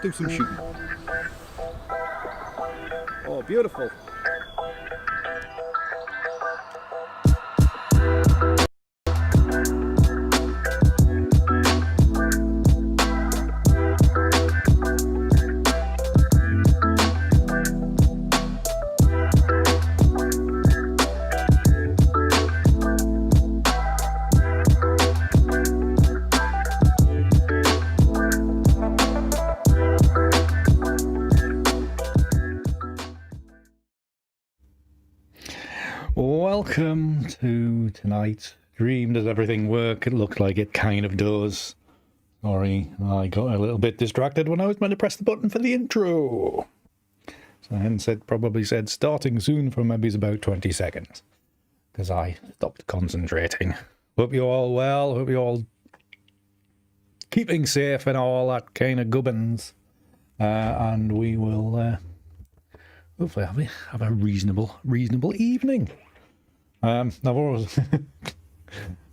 let's do some shooting. Oh, beautiful. Welcome to tonight's stream. Does everything work? It looks like it kind of does. Sorry, I got a little bit distracted when I was meant to press the button for the intro. So hence it probably said starting soon for maybe about 20 seconds. Because I stopped concentrating. Hope you're all well. Hope you're all keeping safe and all that kind of gubbins. And we will hopefully have a reasonable evening. I've always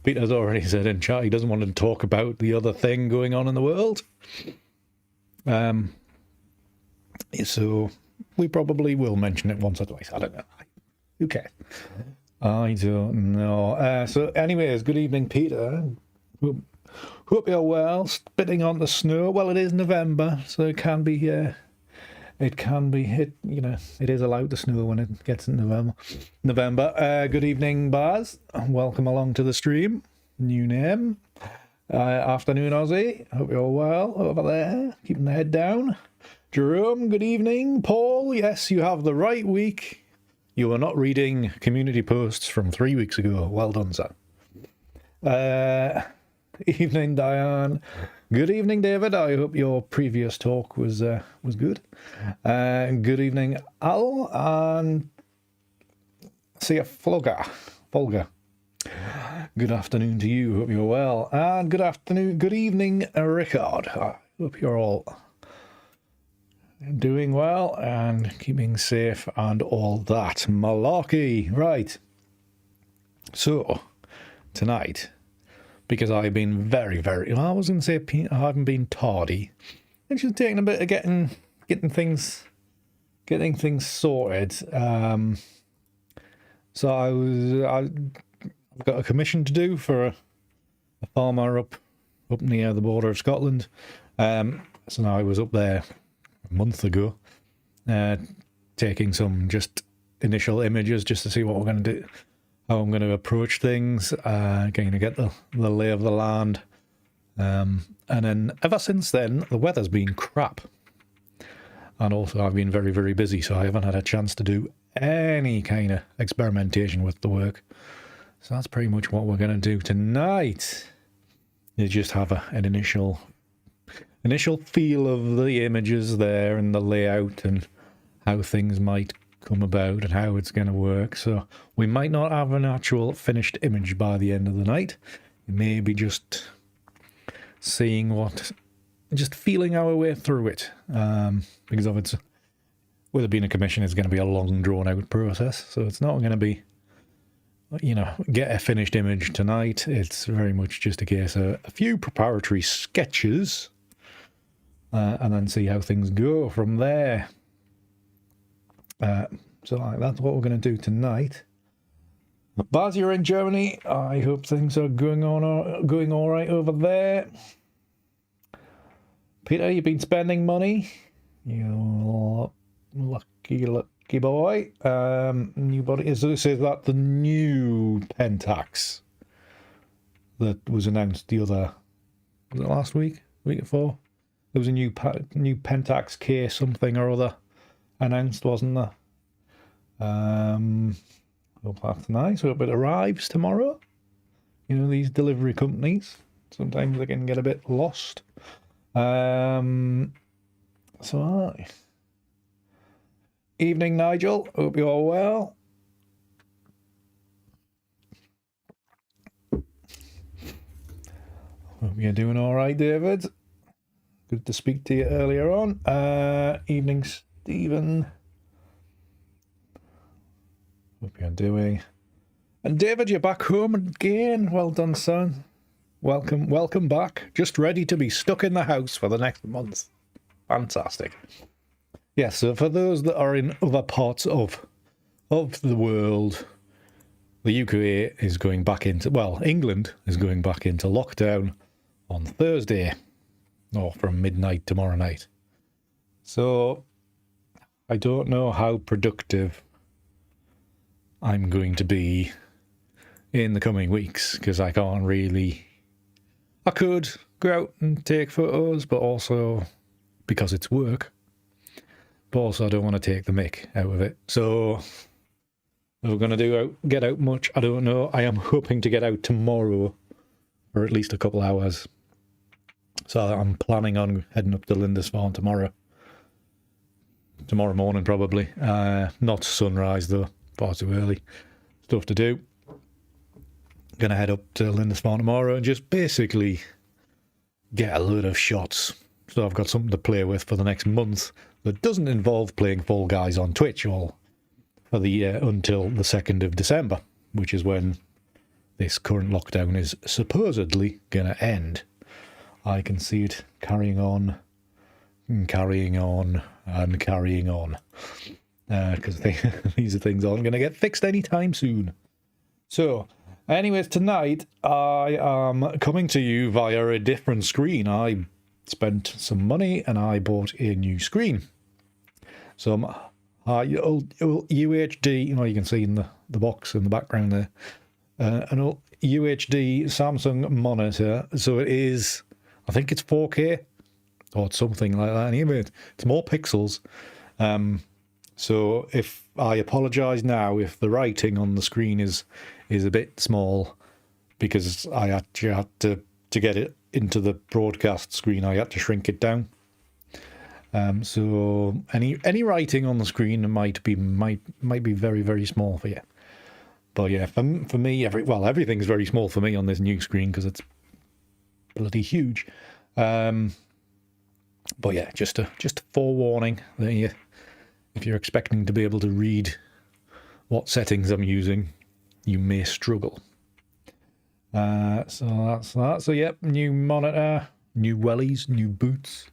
Peter's already said in chat he doesn't want to talk about the other thing going on in the world. So we probably will mention it once or twice. I don't know. Who cares? I don't know. So anyways, good evening, Peter. Hope you're well. Spitting on the snow. Well, it is November, so it can be hit, you know, it is allowed to snow when it gets in November. Good evening, Baz. Welcome along to the stream. New name. Afternoon, Aussie. Hope you're well over there. Keeping the head down. Jerome, good evening. Paul, yes, you have the right week. You are not reading community posts from 3 weeks ago. Well done, sir. Evening, Diane. Good evening, David. I hope your previous talk was good. Good evening, Al, and see you, Folga. Good afternoon to you. Hope you're well. And good evening, Rickard. I hope you're all doing well and keeping safe and all that malarkey. Right. So tonight, because I've been very, I was going to say I haven't been tardy. It's just taking a bit of getting things sorted. So I've got a commission to do for a farmer up near the border of Scotland. So now I was up there a month ago, taking some just initial images just to see what we're going to do. How I'm going to approach things, going to get the lay of the land. And then ever since then, the weather's been crap. And also I've been very, very busy, so I haven't had a chance to do any kind of experimentation with the work. So that's pretty much what we're going to do tonight. You just have an initial feel of the images there and the layout and how things might come about and how it's going to work. So we might not have an actual finished image by the end of the night. It may be just feeling our way through it, because of its, with it being a commission, it's going to be a long drawn out process. So it's not going to be, you know, get a finished image tonight. It's very much just a case of a few preparatory sketches, and then see how things go from there. So that's what we're going to do tonight. Baz, you're in Germany. I hope things are going all right over there. Peter, you've been spending money. You lucky boy. New body. Is that the new Pentax that was announced was it last week? Week before? There was a new Pentax K something or other announced, wasn't there? Hope that's nice. Hope it arrives tomorrow. You know, these delivery companies, sometimes they can get a bit lost. Evening, Nigel. Hope you're well. Hope you're doing all right, David. Good to speak to you earlier on. Evening, Stephen. Hope you're doing. And David, you're back home again. Well done, son. Welcome back. Just ready to be stuck in the house for the next month. Fantastic. Yeah, so for those that are in other parts of the world, the UK is going back into, well, England is going back into lockdown on Thursday, or from midnight tomorrow night. So I don't know how productive I'm going to be in the coming weeks, because I can't really... I could go out and take photos, but also because it's work. But also I don't want to take the mick out of it. So if we're going to get out much, I don't know. I am hoping to get out tomorrow for at least a couple hours. So I'm planning on heading up to Lindisfarne tomorrow. Tomorrow morning, probably. Not sunrise, though. Far too early. Stuff to do. Gonna head up to Lindisfarne tomorrow and just basically get a load of shots. So I've got something to play with for the next month that doesn't involve playing Fall Guys on Twitch all for the until the 2nd of December, which is when this current lockdown is supposedly going to end. I can see it carrying on and carrying on and carrying on, because these are things aren't going to get fixed anytime soon. So anyways, tonight I am coming to you via a different screen. I spent some money and I bought a new screen. Some UHD, you can see in the box in the background there, an old UHD Samsung monitor. So it is, I think it's 4K or something like that. Anyway, it's more pixels. So if I apologise now if the writing on the screen is a bit small, because I actually had to get it into the broadcast screen, I had to shrink it down. So any writing on the screen might be very, very small for you. But yeah, for me, everything's very small for me on this new screen because it's bloody huge. But yeah, just a forewarning that if you're expecting to be able to read what settings I'm using, you may struggle. So that's that. So yep, new monitor, new wellies, new boots.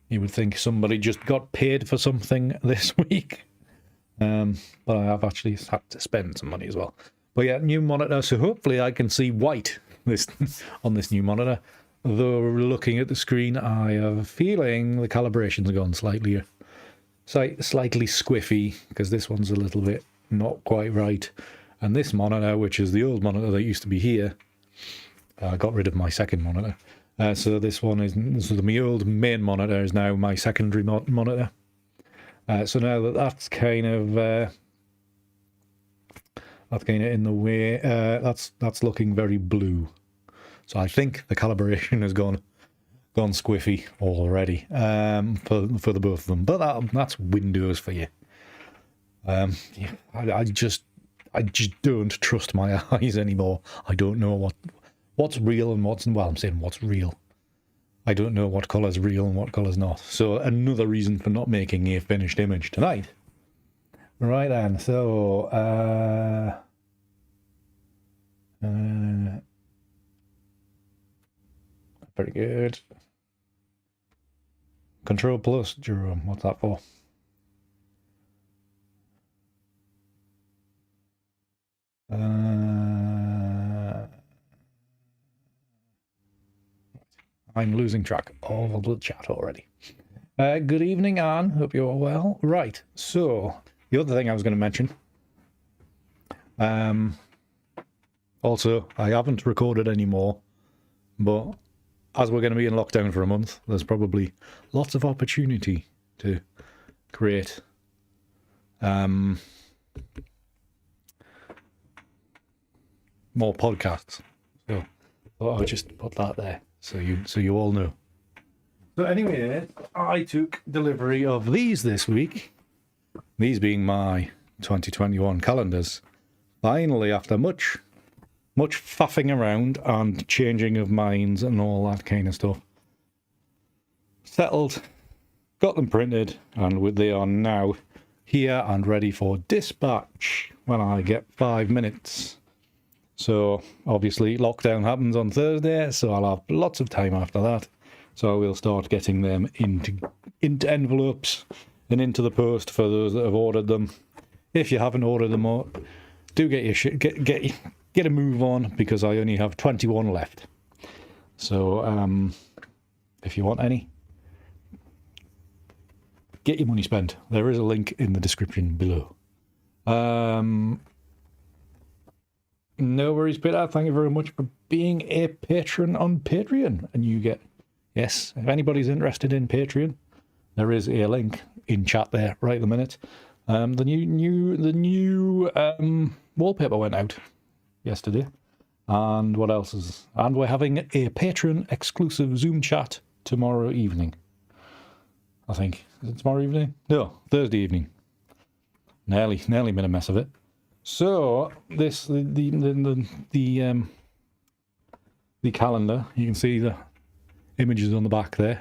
You would think somebody just got paid for something this week. But I have actually had to spend some money as well. But yeah, new monitor, so hopefully I can see white on this new monitor. Though looking at the screen, I have a feeling the calibrations have gone slightly squiffy, because this one's a little bit not quite right. And this monitor, which is the old monitor that used to be here, I got rid of my second monitor. So this one is, my old main monitor is now my secondary monitor. So now that's kind of in the way. That's looking very blue. So I think the calibration has gone squiffy already for the both of them. But that's Windows for you. I just don't trust my eyes anymore. I don't know what's real and I'm saying what's real. I don't know what colour's real and what colour's not. So another reason for not making a finished image tonight. Right then, so very good. Control plus, Jerome, what's that for? I'm losing track of the chat already. Good evening, Anne. Hope you're well. Right, so the other thing I was going to mention. Also, I haven't recorded anymore, but as we're going to be in lockdown for a month, there's probably lots of opportunity to create more podcasts. So I'll just put that there so you all know. So anyway, I took delivery of these this week. These being my 2021 calendars. Finally, after much faffing around and changing of minds and all that kind of stuff, settled, got them printed, and they are now here and ready for dispatch when I get 5 minutes. So obviously lockdown happens on Thursday, so I'll have lots of time after that So we'll start getting them into envelopes and into the post for those that have ordered them. If you haven't ordered them, do get your get a move on, because I only have 21 left. So if you want any, get your money spent. There is a link in the description below. No worries, Peter. Thank you very much for being a patron on Patreon. And you get, yes, if anybody's interested in Patreon, there is a link in chat there right at the minute. The new wallpaper went out yesterday. And what else is... And we're having a Patreon exclusive Zoom chat tomorrow evening. I think. Is it tomorrow evening? No, Thursday evening. Nearly made a mess of it. So this the calendar. You can see the images on the back there.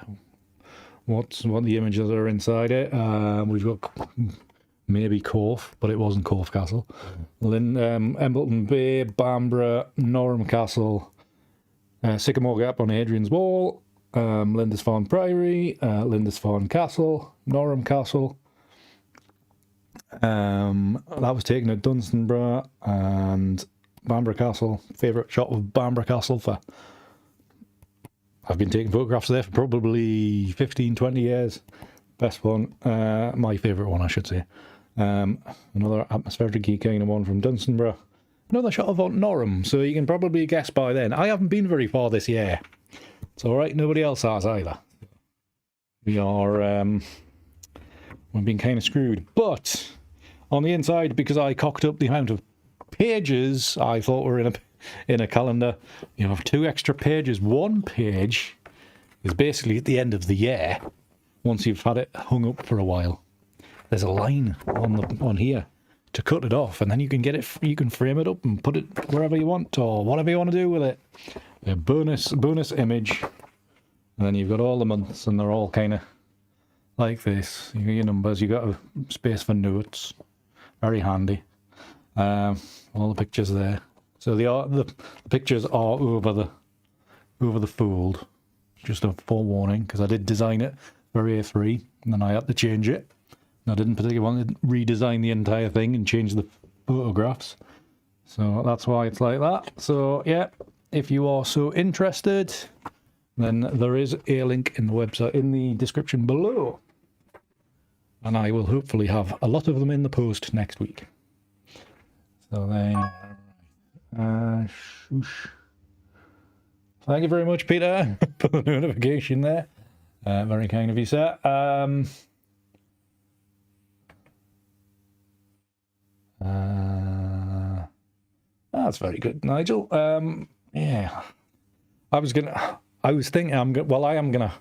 What the images are inside it. We've got maybe Corfe, but it wasn't Corfe Castle. Embleton Bay, Bamborough, Norham Castle, Sycamore Gap on Hadrian's Wall, Lindisfarne Priory, Lindisfarne Castle, Norham Castle. That was taken at Dunstanburgh, and Bamborough Castle. Favourite shot of Bamborough Castle for... I've been taking photographs there for probably 15, 20 years. Best one. My favourite one, I should say. Another atmospheric key kind of one from Dunstanburgh. Another shot of Norham, so you can probably guess by then. I haven't been very far this year. It's alright, nobody else has either. We've been kind of screwed. But on the inside, because I cocked up the amount of pages I thought were in a calendar, you have 2 extra pages. One page is basically at the end of the year, once you've had it hung up for a while. There's a line on here to cut it off, and then you can get it. You can frame it up and put it wherever you want, or whatever you want to do with it. A bonus image, and then you've got all the months, and they're all kind of like this. You got your numbers. You got a space for notes. Very handy. All the pictures there. So the pictures are over the fold. Just a forewarning, because I did design it for A3, and then I had to change it. I didn't particularly want to redesign the entire thing and change the photographs. So that's why it's like that. So yeah, if you are so interested, then there is a link in the website in the description below. And I will hopefully have a lot of them in the post next week. So then, shoosh. Thank you very much, Peter, for the notification there. Very kind of you, sir. That's very good, Nigel. Yeah, I am gonna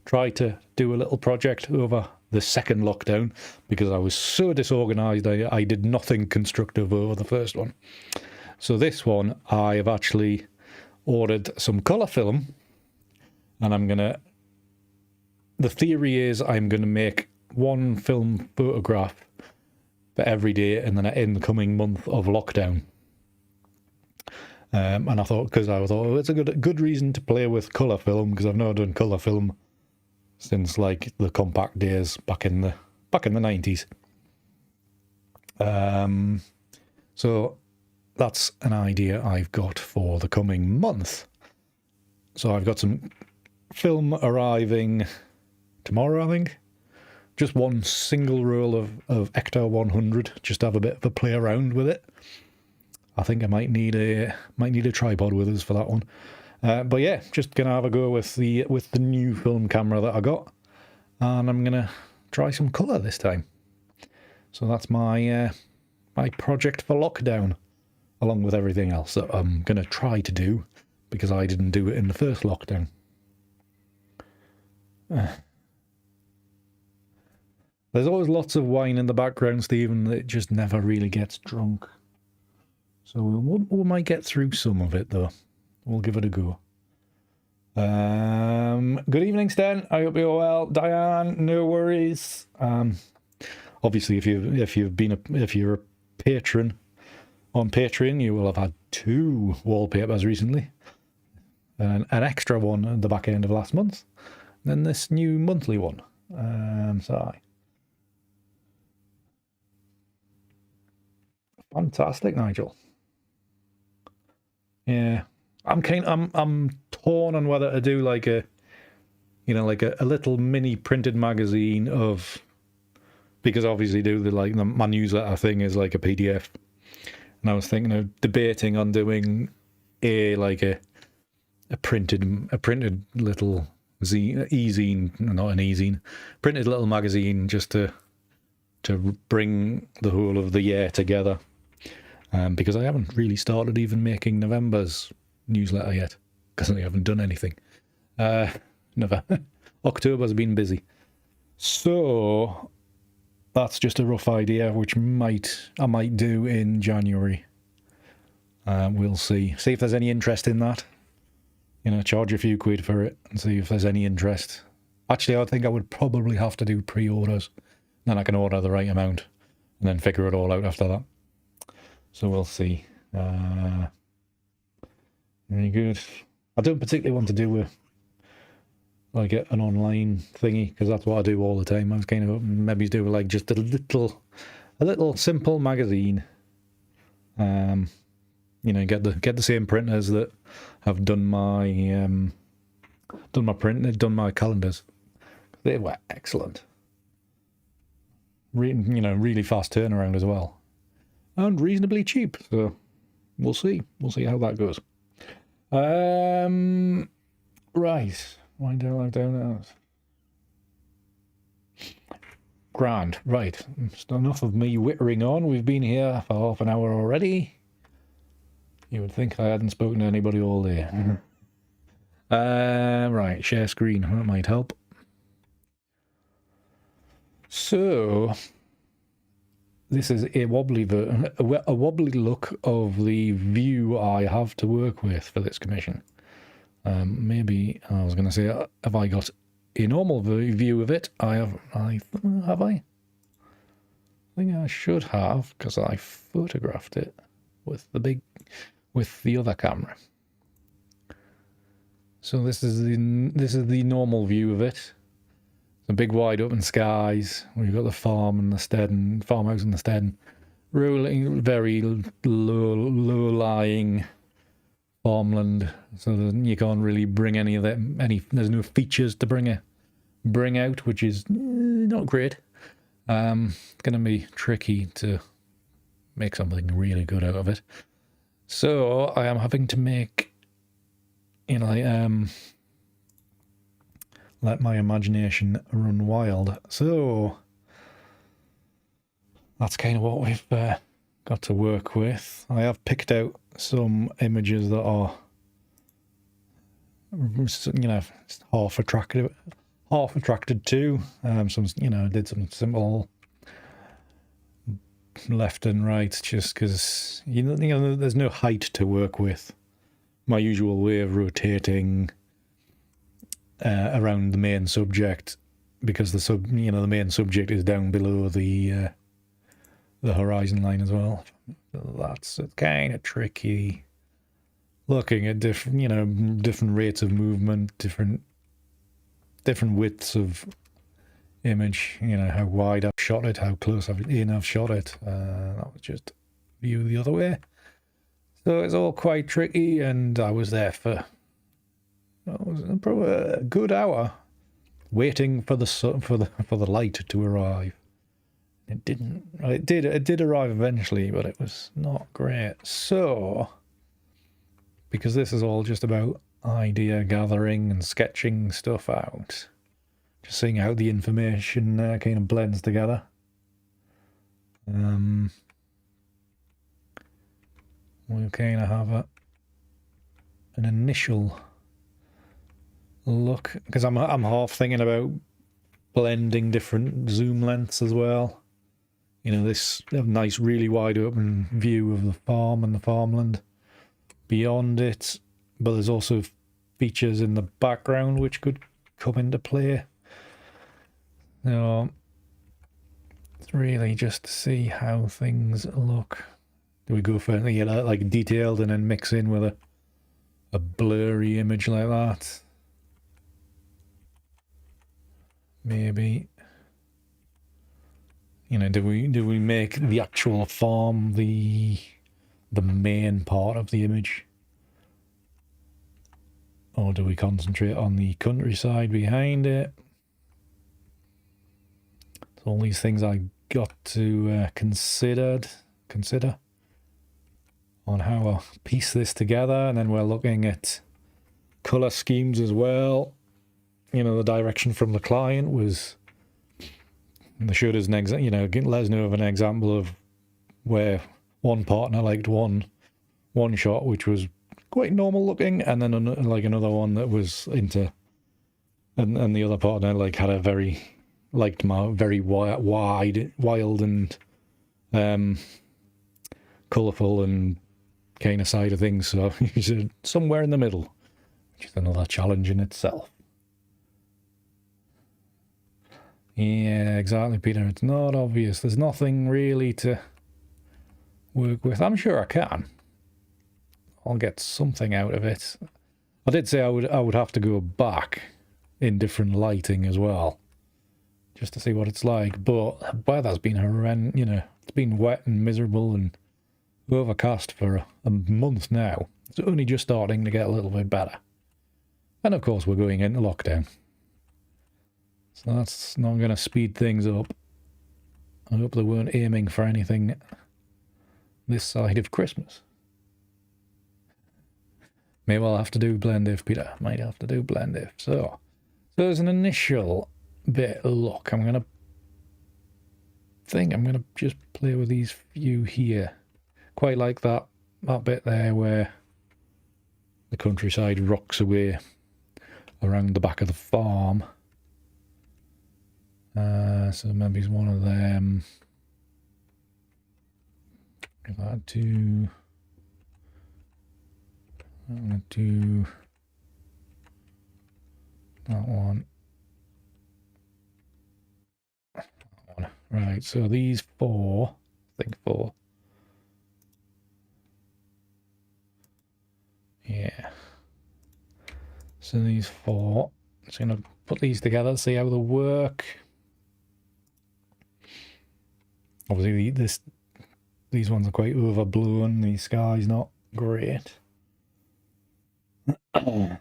try to do a little project over the second lockdown, because I was so disorganized. I did nothing constructive over the first one. So this one, I have actually ordered some colour film, and the theory is I'm gonna make one film photograph for every day in the coming month of lockdown. And I thought it's a good reason to play with colour film, because I've not done colour film since like the compact days back in the 90s. So that's an idea I've got for the coming month. So I've got some film arriving tomorrow, I think. Just one single roll of Ecto 100, just to have a bit of a play around with it. I think I might need a tripod with us for that one. But yeah, just gonna have a go with the new film camera that I got, and I'm gonna try some colour this time. So that's my my project for lockdown, along with everything else that I'm gonna try to do, because I didn't do it in the first lockdown. There's always lots of wine in the background, Stephen, that just never really gets drunk. So we might get through some of it, though. We'll give it a go. Good evening, Stan. I hope you're well. Diane, no worries. Obviously, if you're a patron on Patreon, you will have had 2 wallpapers recently. an extra one at the back end of last month, and then this new monthly one. So fantastic, Nigel. Yeah, I'm torn on whether to do like a, like a little mini printed magazine of, because obviously my newsletter thing is like a PDF, and I was thinking of debating on doing a printed little e-zine, not an e-zine, printed little magazine just to bring the whole of the year together. Because I haven't really started even making November's newsletter yet, because I haven't done anything. Never. October's been busy. So that's just a rough idea, which I might do in January. We'll see. See if there's any interest in that. Charge a few quid for it and see if there's any interest. Actually, I think I would probably have to do pre-orders. Then I can order the right amount and then figure it all out after that. So we'll see. Very good. I don't particularly want to do an online thingy, because that's what I do all the time. I was kind of maybe do like just a little simple magazine. Get the same printers that have done my calendars. They were excellent. Really fast turnaround as well. And reasonably cheap, so we'll see. We'll see how that goes. Right. Wind down now. Grand. Right. Enough of me whittering on. We've been here for half an hour already. You would think I hadn't spoken to anybody all day. Right. Share screen. That might help. So this is a wobbly look of the view I have to work with for this commission. Maybe I was going to say, have I got a normal view of it? Have I? I think I should have, because I photographed it with the other camera. So this is the normal view of it. The big wide open skies. We've got the farmhouse and the stead, rolling, very low lying farmland. So you can't really bring any of that. There's no features to bring out, which is not great. It's going to be tricky to make something really good out of it. So I am having to make, let my imagination run wild. So that's kind of what we've got to work with. I have picked out some images that are, half attracted to. Did some simple left and right, just because there's no height to work with. My usual way of rotating around the main subject, because the main subject is down below the horizon line as well. That's kind of tricky. Looking at different rates of movement, different widths of image. How wide I've shot it, how close I've shot it. That was just view the other way. So it's all quite tricky, and I was there for probably a good hour waiting for the light to arrive. It didn't. It did arrive eventually, but it was not great. So, because this is all just about idea gathering and sketching stuff out, just seeing how the information kind of blends together. We'll kind of have an initial look, because I'm half thinking about blending different zoom lengths as well. This nice, really wide open view of the farm and the farmland beyond it, but there's also features in the background which could come into play. It's really just to see how things look. Do we go for like detailed and then mix in with a blurry image like that. Maybe, you know, do we make the actual farm the main part of the image, or do we concentrate on the countryside behind it? So all these things I got to consider on how I piece this together. And then we're looking at color schemes as well. You know, the direction from the client was, they showed us an example, you know, let us know of an example of where one partner liked one shot which was quite normal looking, and then like another one that was into, and the other partner like had a liked my very wild and colourful and kind of side of things. So he's somewhere in the middle, which is another challenge in itself. Yeah, exactly, Peter. It's not obvious. There's nothing really to work with. I'm sure I can. I'll get something out of it. I did say I would have to go back in different lighting as well, just to see what it's like. But the weather's been horrendous. You know, it's been wet and miserable and overcast for a month now. It's only just starting to get a little bit better. And of course we're going into lockdown. So that's not going to speed things up. I hope they weren't aiming for anything this side of Christmas. Maybe I'll have to do blend if, Peter. Might have to do blend if. So as an initial bit of luck, I'm going to just play with these few here. Quite like that bit there where the countryside rocks away around the back of the farm. So maybe it's one of them. If I do, I'm going to do that one. Right, so these four, I think four. Yeah. So these four, I'm just going to put these together, see how they work. Obviously, these ones are quite overblown. The sky's not great. I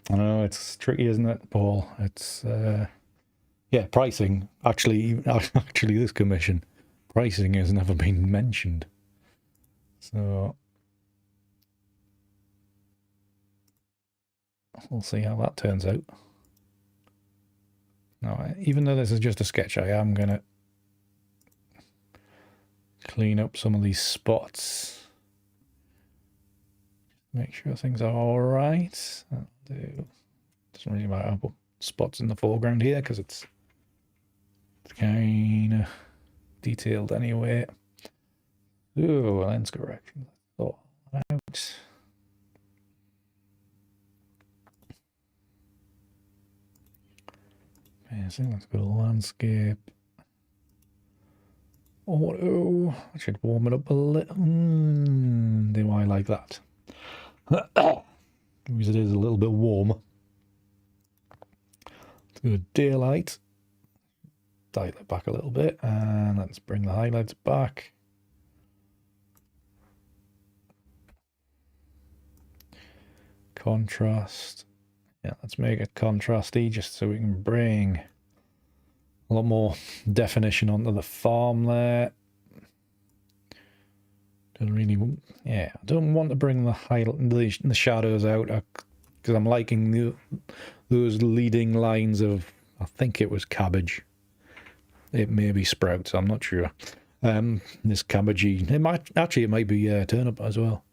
know, it's tricky, isn't it, Paul? It's yeah, pricing. Actually, this commission, pricing has never been mentioned. So we'll see how that turns out. Now, even though this is just a sketch, I am going to clean up some of these spots. Make sure things are all right. Doesn't really matter. I'll put spots in the foreground here because it's kind of detailed anyway. Oh, lens correction. Thought out. Amazing. Let's go to landscape. Auto. I should warm it up a little. Do I like that? Because it is a little bit warm. Let's go to daylight. Dial it back a little bit, and let's bring the highlights back. Contrast. Yeah, let's make it contrasty just so we can bring a lot more definition onto the farm there. Don't really, yeah, I don't want to bring the shadows out because I'm liking those leading lines of, I think it was cabbage. It may be sprouts, I'm not sure. This cabbagey, it might be turnip as well.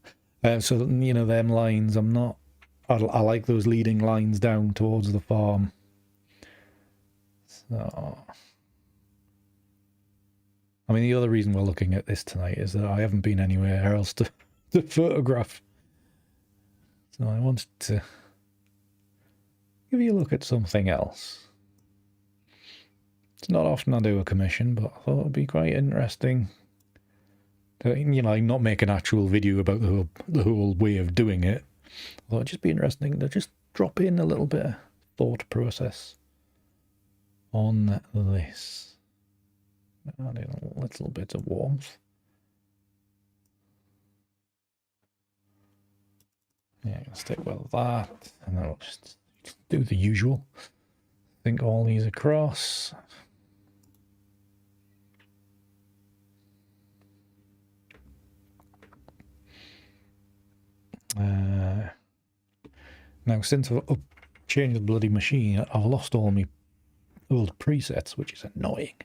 So, you know, them lines, I like those leading lines down towards the farm. So, I mean, the other reason we're looking at this tonight is that I haven't been anywhere else to photograph. So I wanted to give you a look at something else. It's not often I do a commission, but I thought it'd be quite interesting You know, not make an actual video about the whole way of doing it. Although it'd just be interesting to just drop in a little bit of thought process on this. Add in a little bit of warmth. Yeah, I'm gonna stick with that, and then we'll just do the usual. Think all these across. Now, since I've changed the bloody machine, I've lost all my old presets, which is annoying.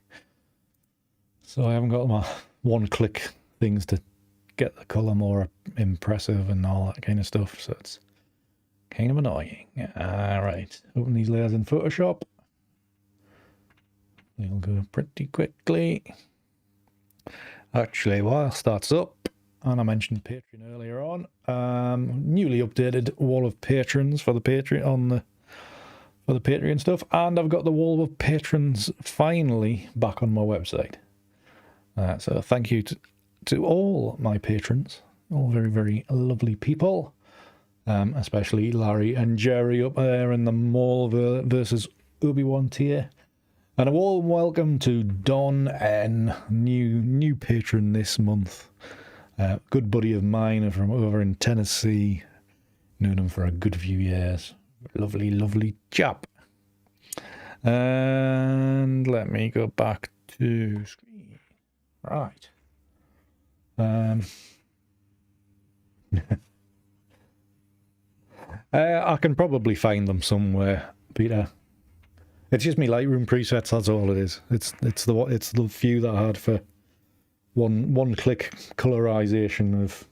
So I haven't got my one-click things to get the colour more impressive and all that kind of stuff, so it's kind of annoying. Alright, open these layers in Photoshop. They'll go pretty quickly. Actually, whilst that's up, and I mentioned Patreon earlier on, newly updated wall of patrons for the Patreon for the Patreon stuff, and I've got the wall of patrons finally back on my website. So thank you to all my patrons, all very, very lovely people, especially Larry and Jerry up there in the Maul versus Obi-Wan tier. And a warm welcome to Don N, new patron this month. Good buddy of mine from over in Tennessee. Known him for a good few years. Lovely, lovely chap. And let me go back to screen. Right. I can probably find them somewhere, Peter. It's just me Lightroom presets. That's all it is. It's the few that I had for one click colorization of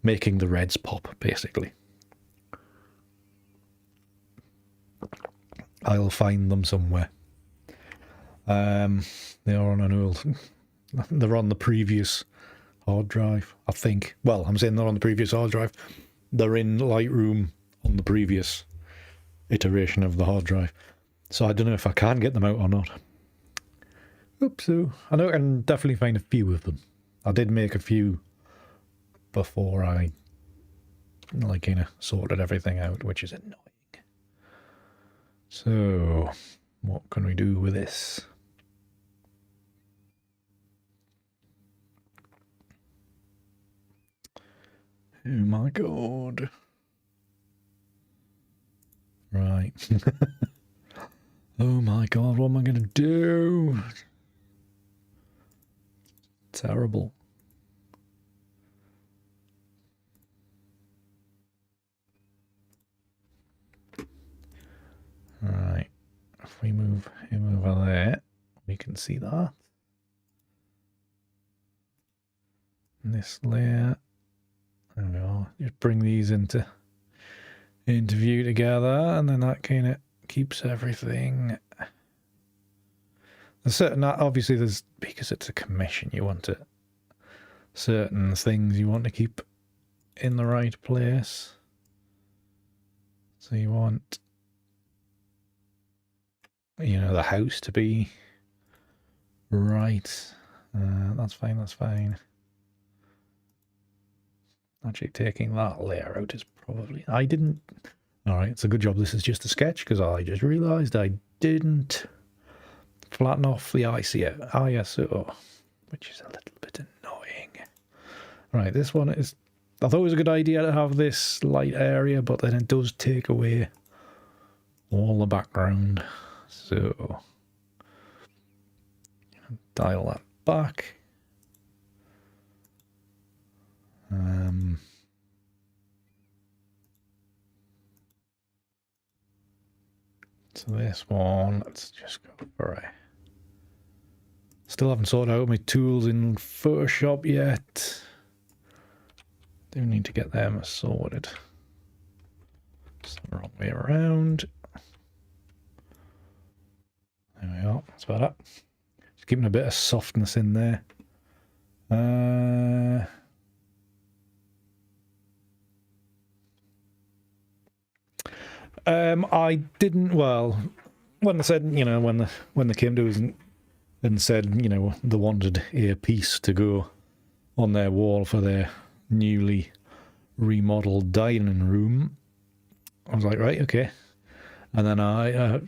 making the reds pop, basically. I'll find them somewhere. They are on an old. They're on the previous hard drive, I think. Well, I'm saying they're on the previous hard drive. They're in Lightroom on the previous iteration of the hard drive. So I don't know if I can get them out or not. Oopsie. I know I can definitely find a few of them. I did make a few before I kind of sorted everything out, which is annoying. So, what can we do with this? Oh my god. Right. Oh my god, what am I going to do? Terrible. Right. If we move him over there, we can see that. And this layer. There we are. Just bring these into view together, and then that kind of keeps everything. There's certain, obviously there's, because it's a commission, you want it, certain things you want to keep in the right place. So you want, you know, the house to be right. That's fine, that's fine. Actually taking that layer out is probably, I didn't, alright, it's a good job this is just a sketch, because I just realised I didn't flatten off the ISO, which is a little bit annoying. Right, this one is, I thought it was a good idea to have this light area, but then it does take away all the background, so dial that back. So this one, let's just go for a... Still haven't sorted out my tools in Photoshop yet. Do need to get them sorted. It's the wrong way around. There we are, that's better. Just keeping a bit of softness in there. I didn't, well, when they said, you know, when they came to us and said, you know, they wanted a piece to go on their wall for their newly remodeled dining room. I was like, right, okay. And then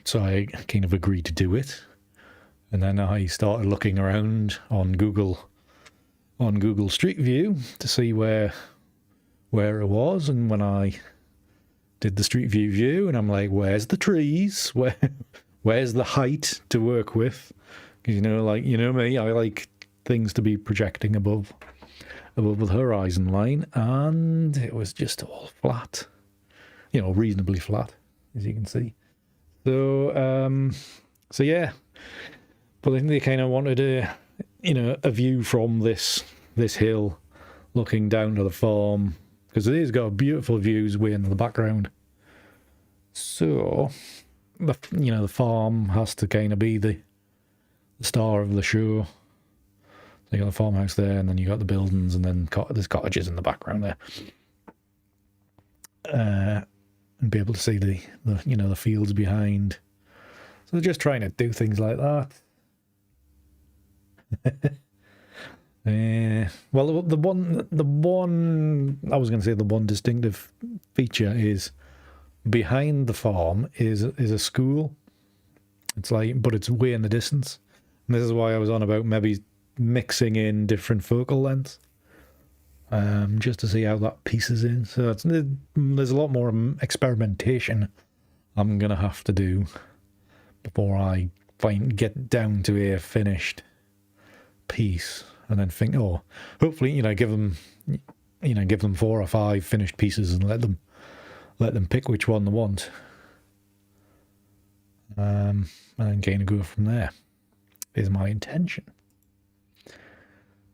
so I kind of agreed to do it. And then I started looking around on Google Street View to see where it was. And when I did the Street View, and I'm like, where's the trees? Where's the height to work with? Because me, I like things to be projecting above the horizon line, and it was just all flat, reasonably flat, as you can see. So yeah, but I think they kind of wanted a view from this hill, looking down to the farm, because it has got beautiful views way in the background. So the farm has to kind of be the star of the show. So you got the farmhouse there, and then you got the buildings, and then there's cottages in the background there. And be able to see the fields behind. So they're just trying to do things like that. Well, the one I was going to say, the one distinctive feature is behind the farm is a school. It's but it's way in the distance. And this is why I was on about maybe mixing in different focal lengths, just to see how that pieces in. So there's a lot more experimentation I'm gonna have to do before I get down to a finished piece, and then think, hopefully, give them 4 or 5 finished pieces and let them pick which one they want, and then kind of go from there. Is my intention.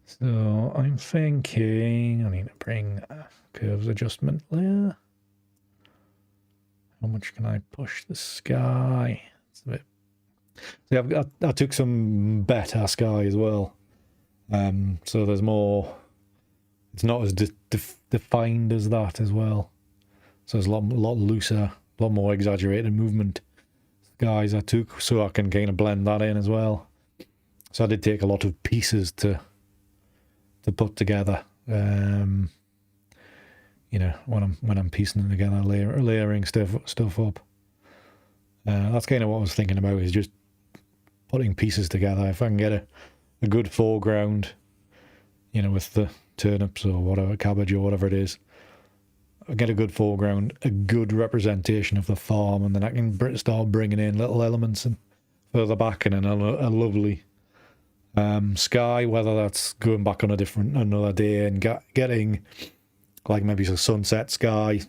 So I'm thinking I need to bring a curves adjustment layer. How much can I push the sky? It's a bit. See, I took some better sky as well. So there's more. It's not as defined as that as well. So there's a lot looser, a lot more exaggerated movement skies I took, so I can kind of blend that in as well. So I did take a lot of pieces to put together. When I'm piecing them together, layering stuff up. That's kind of what I was thinking about, is just putting pieces together. If I can get a good foreground, with the turnips or whatever, cabbage or whatever it is, I get a good foreground, a good representation of the farm, and then I can start bringing in little elements and further back, and then a lovely sky, whether that's going back on another day and getting like maybe a sunset sky,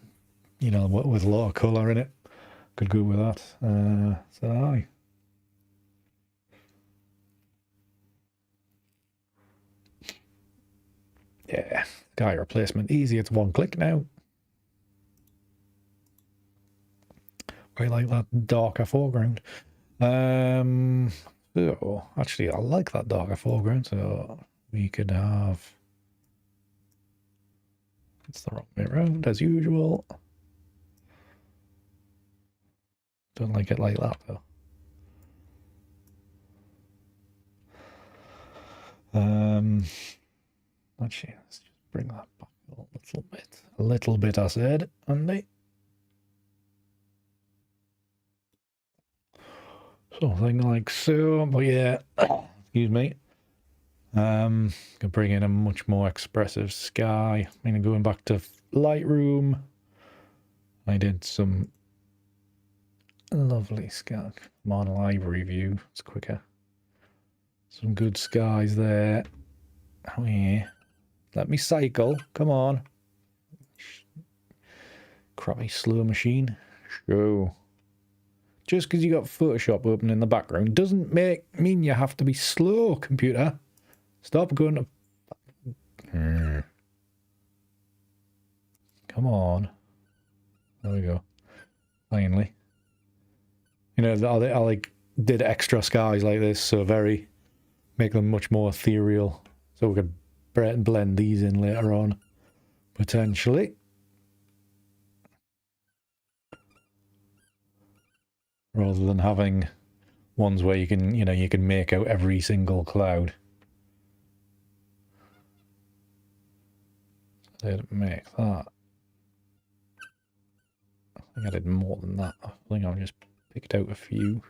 with a lot of colour in it. Could go with that. So aye. Yeah, sky replacement easy. It's one click now. I like that darker foreground. So actually, I like that darker foreground. So we could have. It's the wrong way around as usual. Don't like it like that though. Actually, let's just bring that back a little bit. A little bit, I said, Andy. Something like so, but yeah, excuse me. Can bring in a much more expressive sky. I mean, going back to Lightroom, I did some lovely sky. Model Ivory view, it's quicker. Some good skies there. Oh yeah, let me cycle. Come on, crappy slow machine. Show. Just because you got Photoshop open in the background doesn't mean you have to be slow, computer. Stop going to... Come on. There we go. Finally. I did extra skies like this, so make them much more ethereal, so we could blend these in later on, potentially. Rather than having ones where you can make out every single cloud. did it make that? I think I did more than that. I think I've just picked out a few.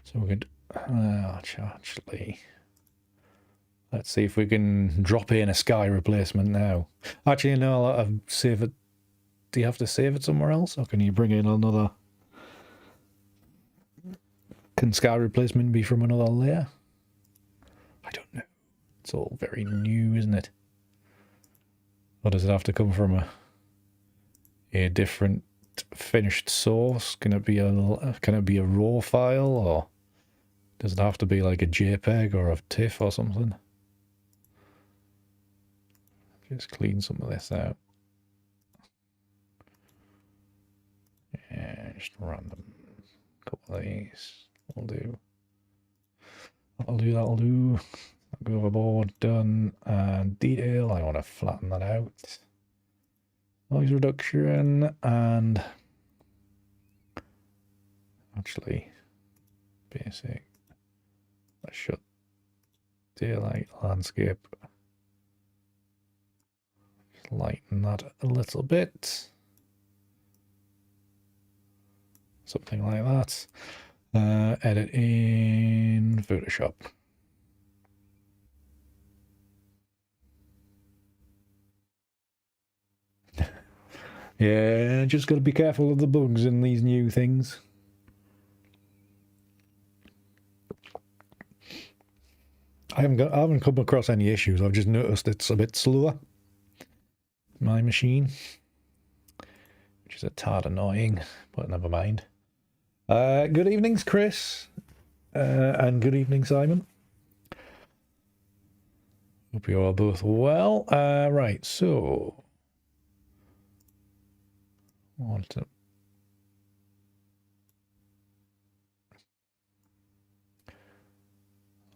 So we could actually, let's see if we can drop in a sky replacement now. Actually, no, I've saved it. Do you have to save it somewhere else, or can you bring in another? Can sky replacement be from another layer? I don't know. It's all very new, isn't it? Or does it have to come from a different finished source? Can it be a raw file, or does it have to be like a JPEG or a TIFF or something? Just clean some of this out. Yeah, just random. Couple of these. That'll do. That'll do. I'll go overboard. Done. And detail. I want to flatten that out. Noise reduction and actually basic. Let's shut daylight landscape. Just lighten that a little bit. Something like that. Edit in Photoshop. Yeah, just got to be careful of the bugs in these new things. I haven't come across any issues. I've just noticed it's a bit slower. My machine, which is a tad annoying, but never mind. Good evenings, Chris, and good evening, Simon. Hope you are both well. Right, so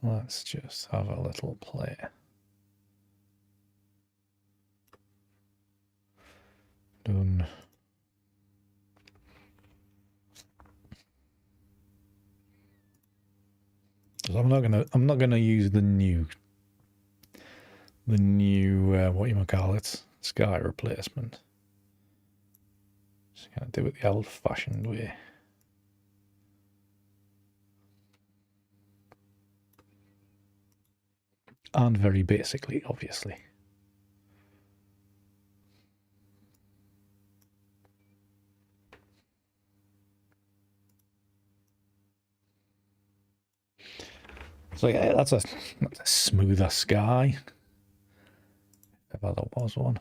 let's just have a little play. Done. I'm not gonna use the new what you call it, sky replacement. Just gonna do it the old-fashioned way. And very basically, obviously. So yeah, that's a smoother sky. If ever there was one.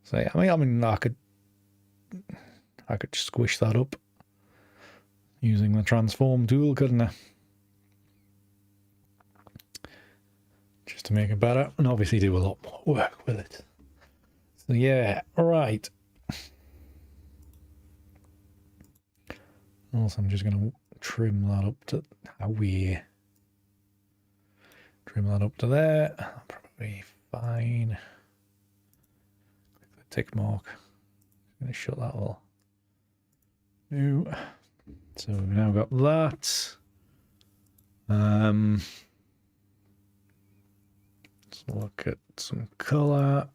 So yeah, I mean, I could squish that up using the transform tool, couldn't I? Just to make it better, and obviously do a lot more work with it. So yeah, right. Also, I'm just going to trim that up to trim that up to there. Probably fine. Click the tick mark. I'm going to shut that all. New. So we've now got that. Let's look at some colour.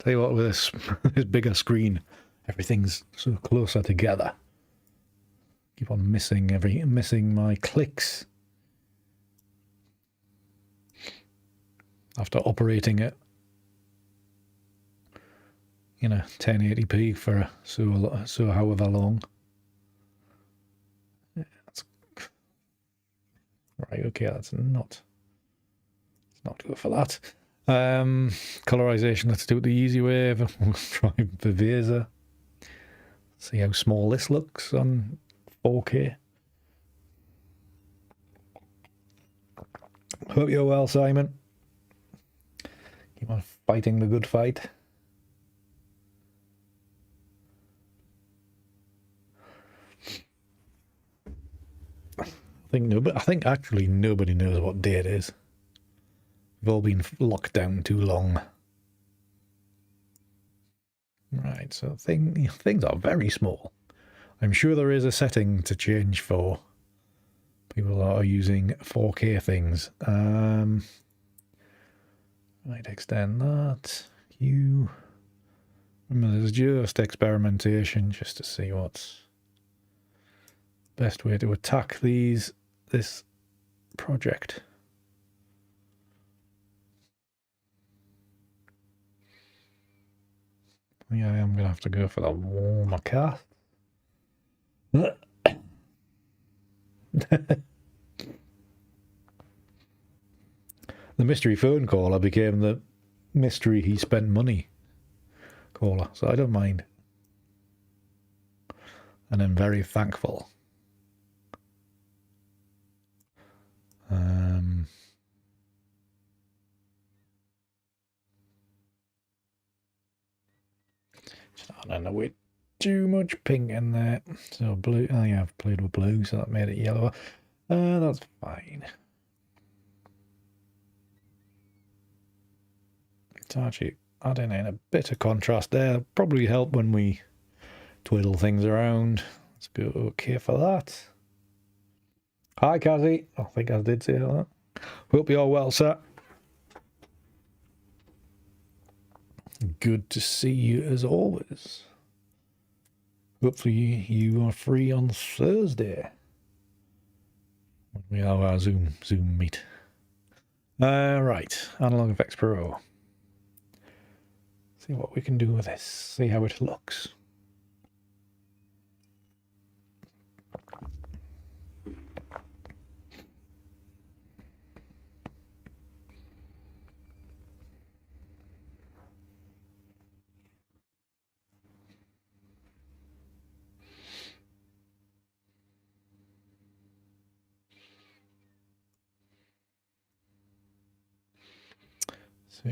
Tell you what, with this bigger screen, everything's sort of closer together. Keep on missing my clicks after operating it, 1080p for so however long. Yeah, that's right. Okay, let's not go for that. Colorization. Let's do it the easy way. We'll try Viveza. See how small this looks on 4K. Hope you're well, Simon. Keep on fighting the good fight. I think actually nobody knows what day it is. We've all been locked down too long. Right, so things are very small. I'm sure there is a setting to change for people are using 4K things. Might extend that. You remember, there's just experimentation just to see what's best way to attack this project. Yeah, I'm gonna have to go for the warmer cat. The mystery phone caller became the mystery he spent money caller, so I don't mind. And I'm very thankful. I don't know, with too much pink in there. So blue, oh yeah, I've played with blue, so that made it yellower. That's fine. It's actually adding in a bit of contrast there. Probably help when we twiddle things around. Let's go okay for that. Hi, Cassie. I think I did say that. Hope you're well, sir. Good to see you as always. Hopefully you are free on Thursday when we have our Zoom meet. Right, Analog Efex Pro. See what we can do with this. See how it looks. So,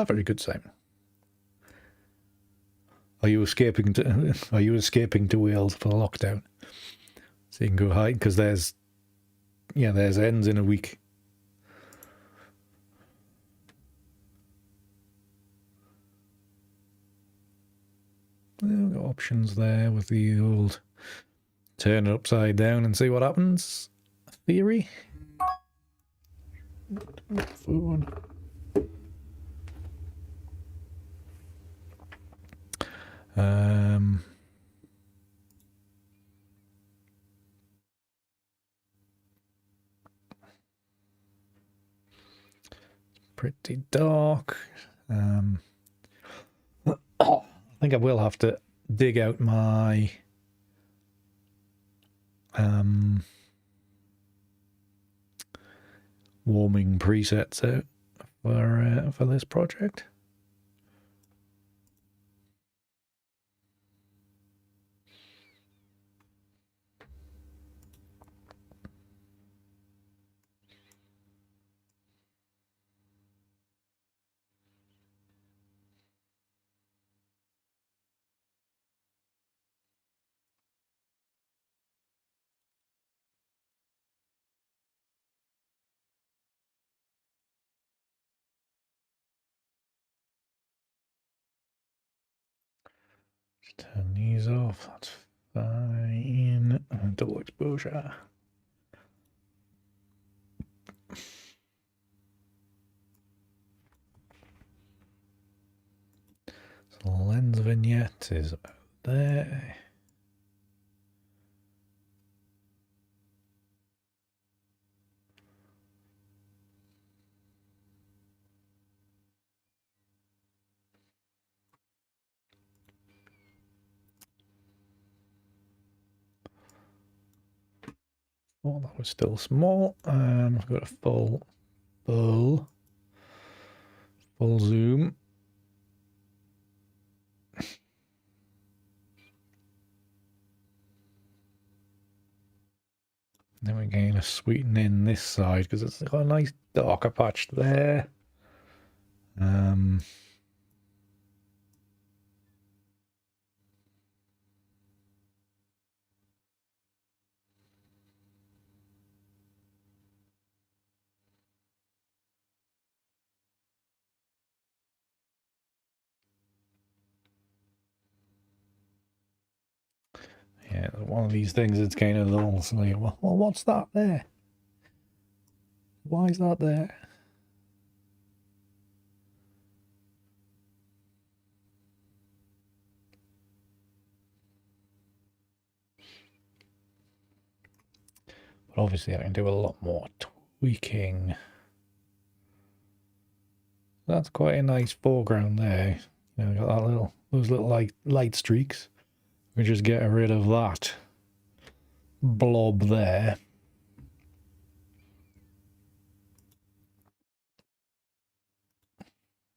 very good, Simon. Are you escaping to Wales for the lockdown? So you can go hide because there's ends in a week. We've got options there with the old turn it upside down and see what happens theory. Phone. Pretty dark. I think I will have to dig out my warming presets out for this project. Turn these off, that's fine. Double exposure. So lens vignette is about there. Oh, that was still small. I've got a full zoom. Then we're going to sweeten in this side because it's got a nice darker patch there. Yeah, one of these things it's kind of dull. So like, well, what's that there? Why is that there? But obviously I can do a lot more tweaking. That's quite a nice foreground there. You know, got that those little light streaks. We just get rid of that blob there.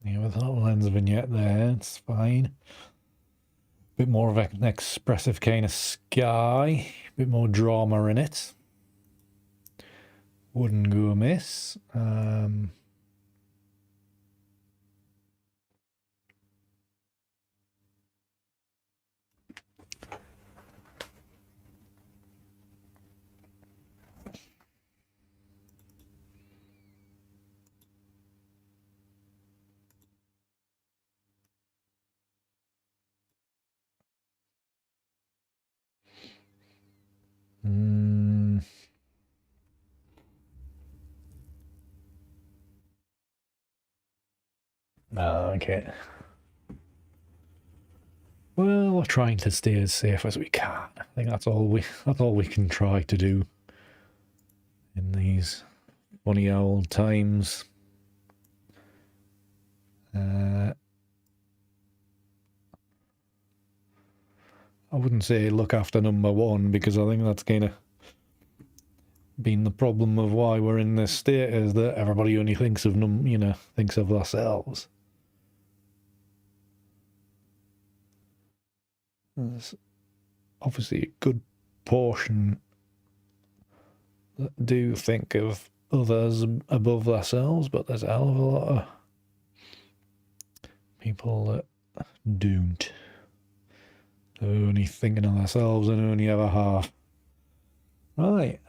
Yeah, with that lens vignette there, it's fine. Bit more of an expressive kind of sky, bit more drama in it. Wouldn't go amiss. Okay. Well, we're trying to stay as safe as we can. I think that's all we can try to do in these funny old times. I wouldn't say look after number one, because I think that's kind of been the problem of why we're in this state, is that everybody only thinks of thinks of themselves. There's obviously a good portion that do think of others above themselves, but there's a hell of a lot of people that don't. They're only thinking of themselves and only ever half. Right.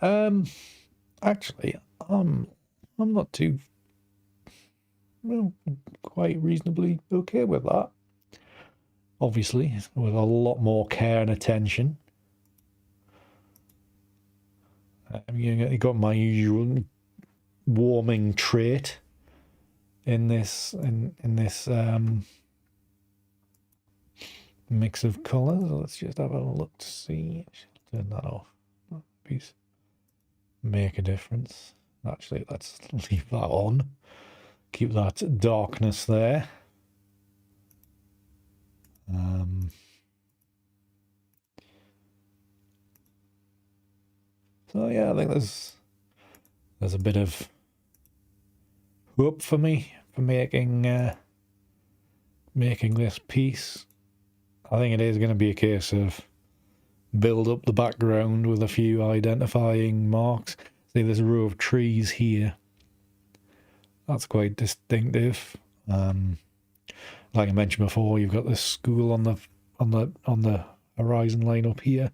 Actually, I'm not too, well, quite reasonably okay with that. Obviously, with a lot more care and attention. You got my usual warming trait in this mix of colours. Let's just have a look to see. Turn that off. Please make a difference. Actually, let's leave that on. Keep that darkness there. So yeah, I think there's a bit of hope for me for making this piece. I think it is going to be a case of build up the background with a few identifying marks. See this row of trees here. That's quite distinctive. Like I mentioned before, you've got this school on the horizon line up here,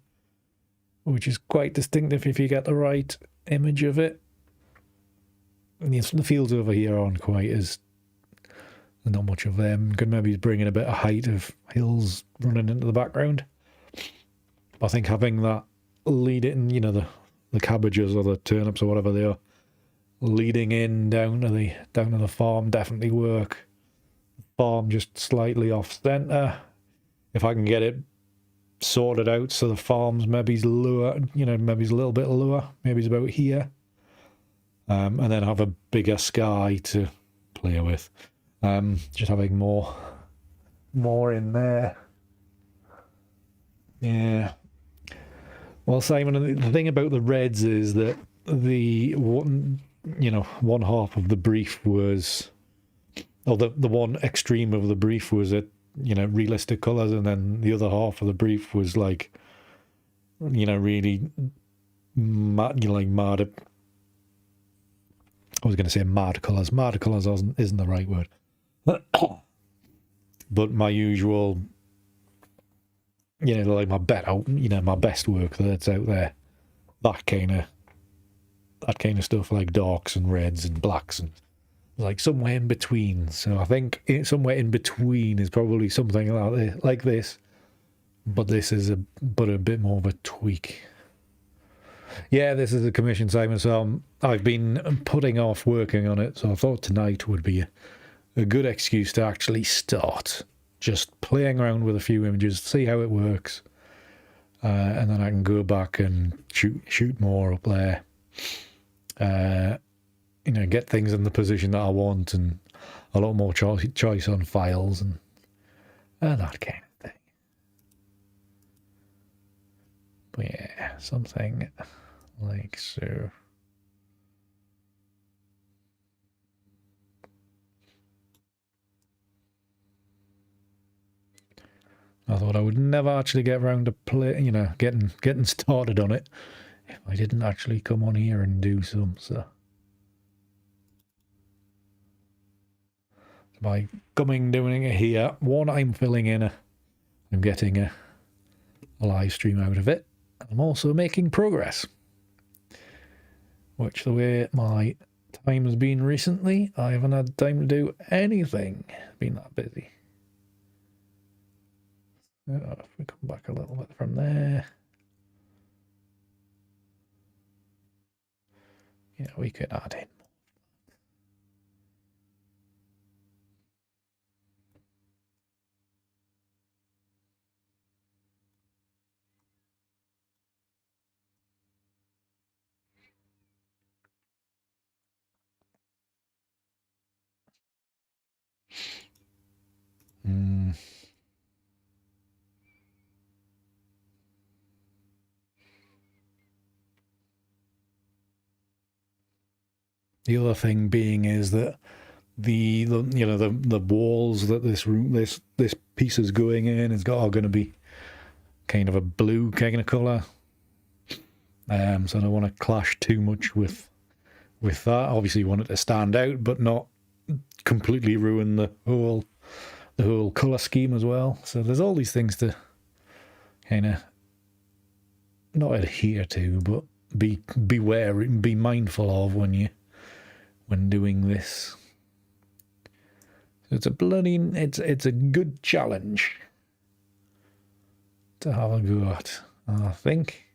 which is quite distinctive if you get the right image of it. And the fields over here aren't quite as, not much of them. Could maybe bring in a bit of height of hills running into the background. I think having that lead in, the cabbages or the turnips or whatever they are, leading in down to the farm definitely work. Farm just slightly off center. If I can get it sorted out so the farm's maybe lower, maybe it's a little bit lower, maybe it's about here, and then have a bigger sky to play with. Just having more in there. Yeah. Well, Simon, the thing about the reds is that the one half of the brief was, or the one extreme of the brief was at realistic colours, and then the other half of the brief was like really mad, mad. I was going to say mad colours. Mad colours isn't the right word. But my usual, like my best work that's out there, that kind of stuff, like darks and reds and blacks and like somewhere in between. So I think somewhere in between is probably something like this, but this is a bit more of a tweak. Yeah, this is a commission segment, so I've been putting off working on it, so I thought tonight would be a good excuse to actually start just playing around with a few images, see how it works, and then I can go back and shoot more up there. You know, get things in the position that I want, and a lot more choice on files and that kind of thing. But yeah, something like so. I thought I would never actually get around to getting started on it if I didn't actually come on here and do some. So by doing it here, one, I'm filling in I'm getting a live stream out of it. I'm also making progress, which the way my time has been recently, I haven't had time to do anything. Been that busy. If we come back a little bit from there, yeah, we could add in. The other thing being is that the walls that this piece is going in are going to be kind of a blue kind of color. So I don't want to clash too much with that. Obviously, you want it to stand out, but not completely ruin the whole color scheme as well. So there's all these things to kind of not adhere to, but be mindful of when doing this. It's a good challenge to have a go at, I think.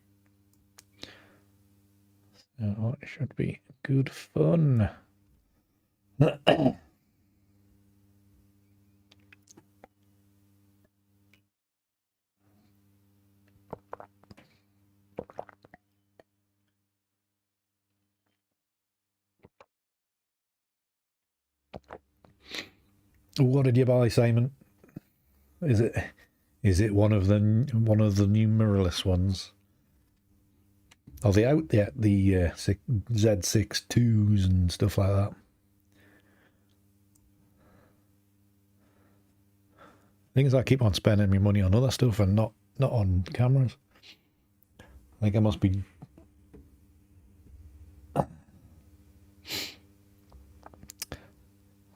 So it should be good fun. What did you buy, Simon? Is it one of the new mirrorless ones? Are they out yet? The Z6-2s and stuff like that. Thing is, I keep on spending my money on other stuff and not on cameras. I think I must be.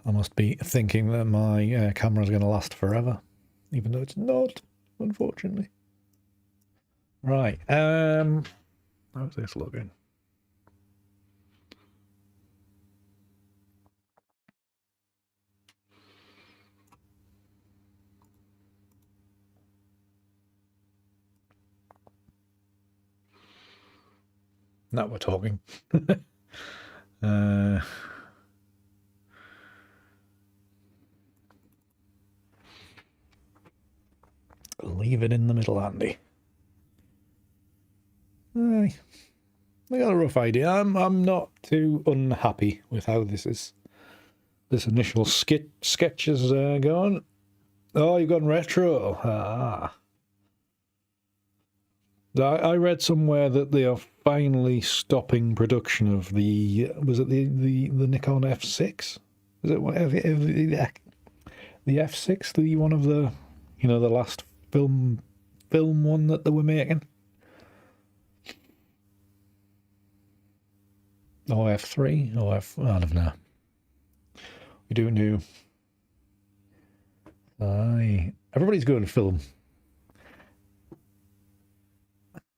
I must be thinking that my camera is going to last forever, even though it's not, unfortunately. Right. How's this looking? Now we're talking. Leave it in the middle, Andy. I got a rough idea. I'm not too unhappy with how this initial sketch is going. Oh, you've gone retro. I read somewhere that they are finally stopping production of the Nikon F6? Is it the F6? The one of the the last film one that they were making? Or F3 or I don't know. We don't know. Everybody's going to film.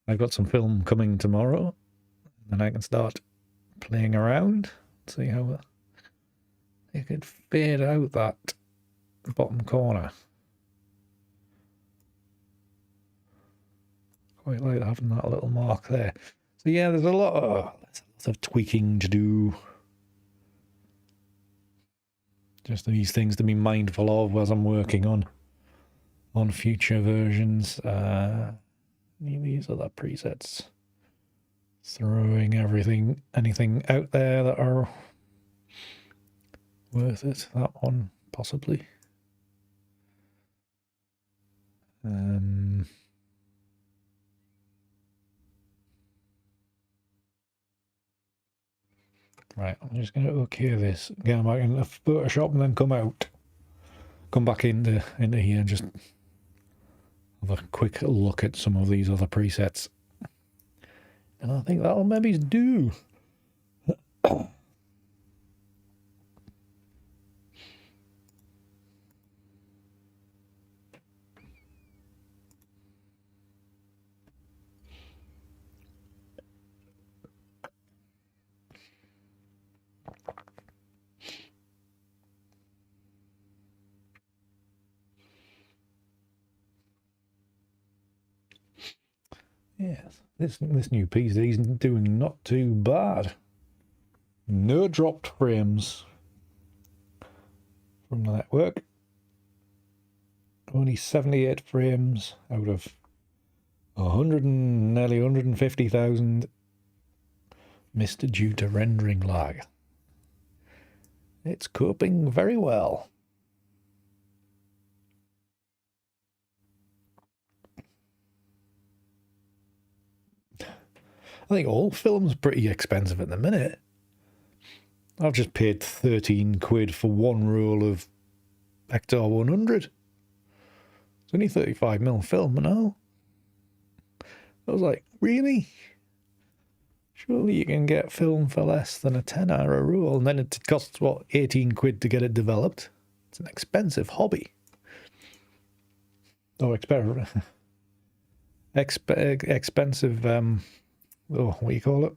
I've got some film coming tomorrow, and I can start playing around, see how I could fade out that bottom corner. quite like having that little mark there. So yeah, there's a lot of tweaking to do. Just these things to be mindful of as I'm working on future versions. These other presets. Throwing anything out there that are worth it. That one, possibly. Right, I'm just going to okay this, get back into Photoshop and then come back into here and just have a quick look at some of these other presets. And I think that'll maybe do. Yes, this new PC is doing not too bad. No dropped frames from the network. Only 78 frames out of 100 and nearly 150,000 missed due to rendering lag. It's coping very well. I think all film's pretty expensive at the minute. I've just paid 13 quid for one roll of Hector 100. It's only 35mm film now. I was like, really? Surely you can get film for less than a 10-hour roll, and then it costs, what, 18 quid to get it developed? It's an expensive hobby. Oh, expensive, what do you call it?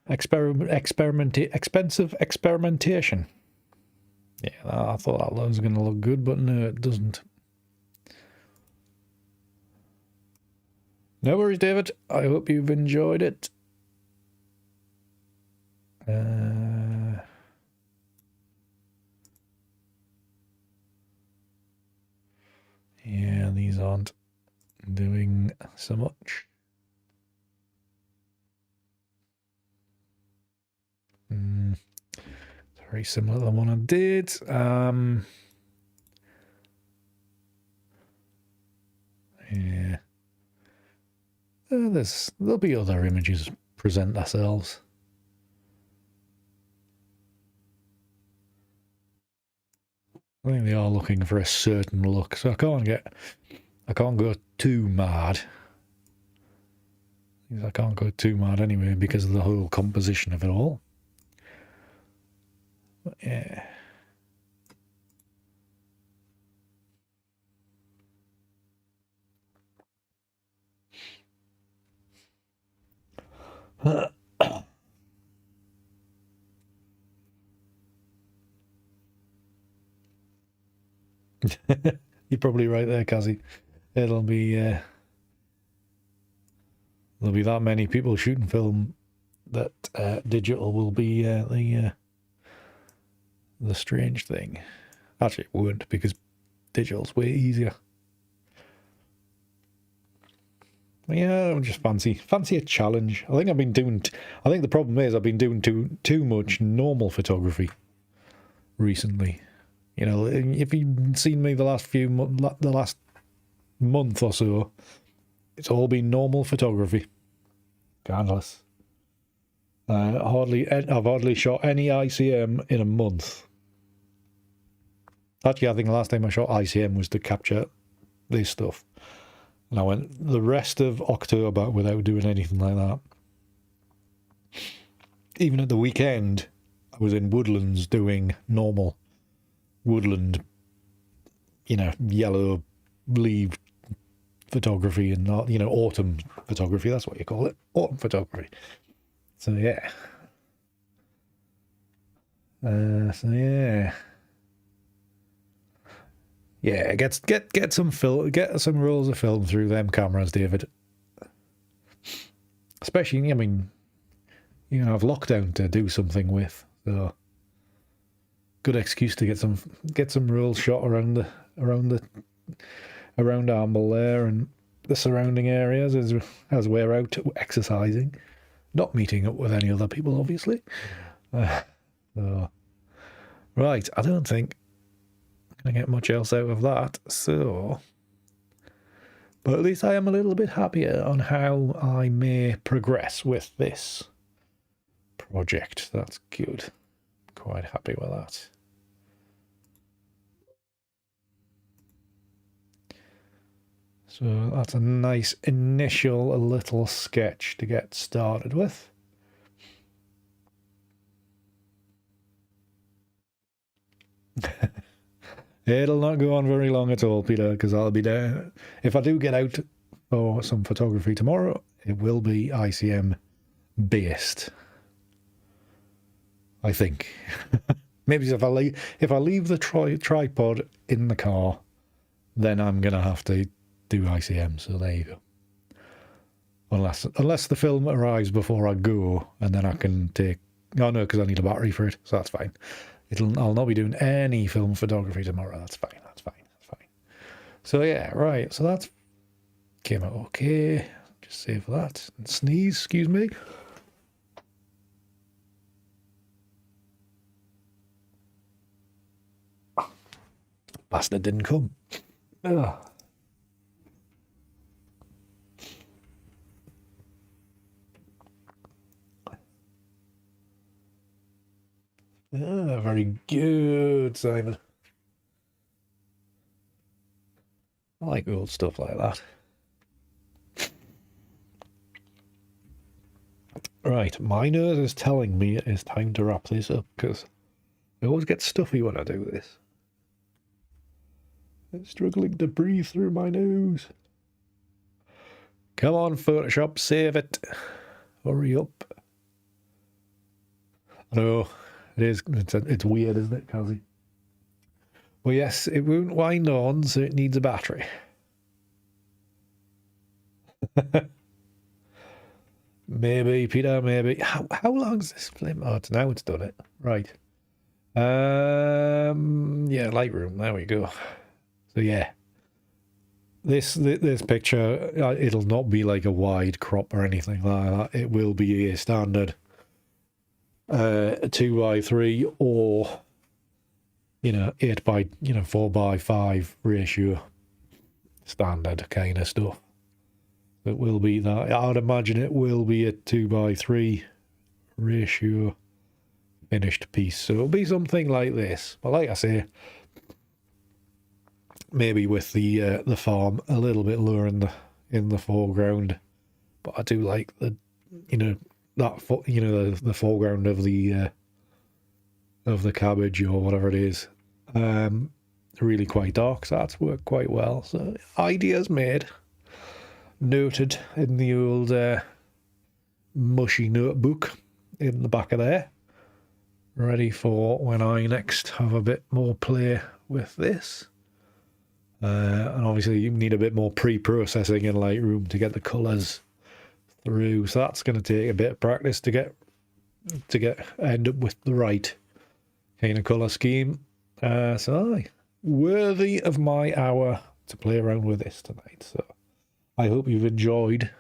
Expensive experimentation. Yeah, I thought that was going to look good, but no, it doesn't. No worries, David. I hope you've enjoyed it. Yeah, these aren't doing so much. Very similar to the one I did. Yeah. There'll be other images present ourselves. I think they are looking for a certain look, so I can't go too mad. I can't go too mad anyway because of the whole composition of it all. But yeah. You're probably right there, Kazzy. There'll be that many people shooting film that digital will be the strange thing. Actually, it won't, because digital's way easier. Yeah, I just fancy a challenge. I think the problem is I've been doing too much normal photography recently. You know, if you've seen me the last month or so, it's all been normal photography. Scandalous. I've hardly shot any ICM in a month. Actually, I think the last time I shot ICM was to capture this stuff. And I went the rest of October without doing anything like that. Even at the weekend, I was in woodlands doing normal woodland, yellow leaf photography and not, autumn photography. That's what you call it, autumn photography. So yeah. Yeah, get some rolls of film through them cameras, David. Especially, I mean, you have lockdown to do something with, so good excuse to get some rolls shot around Amble there and the surrounding areas as we're out exercising, not meeting up with any other people, obviously. So, right, I don't think I'm gonna get much else out of that. So, but at least I am a little bit happier on how I may progress with this project. That's good. Quite happy with that. So that's a nice initial little sketch to get started with. It'll not go on very long at all, Peter, because I'll be there. If I do get out for some photography tomorrow, it will be ICM based, I think. Maybe if I leave the tripod in the car, then I'm gonna have to do ICM. So there you go. Unless the film arrives before I go, and then I can take. Oh no, because I need a battery for it, so that's fine. I'll not be doing any film photography tomorrow. That's fine. That's fine. That's fine. So yeah, right. So that came out okay. Just save that and sneeze. Excuse me. Bastard didn't come. Ugh. Very good, Simon. I like old stuff like that. Right, my nose is telling me it is time to wrap this up because I always get stuffy when I do this. I'm struggling to breathe through my nose. Come on, Photoshop, save it. Hurry up. I know. It's weird, isn't it, Kazi? Well, yes, it won't wind on, so it needs a battery. Maybe, Peter, maybe. How long's this film? Oh, now it's done it. Right. Yeah, Lightroom. There we go. So yeah, this picture, it'll not be like a wide crop or anything like that. It will be a standard 2:3 or 4:5 ratio standard kind of stuff. It will be that. I'd imagine it will be a 2:3 ratio finished piece. So it'll be something like this. But like I say, maybe with the farm a little bit lower in the foreground. But I do like the the foreground of the cabbage or whatever it is, really quite dark, so that's worked quite well. So ideas made, noted in the old mushy notebook in the back of there, ready for when I next have a bit more play with this. And obviously you need a bit more pre-processing in Lightroom to get the colours through, so that's going to take a bit of practice to end up with the right kind of colour scheme. So worthy of my hour to play around with this tonight. So I hope you've enjoyed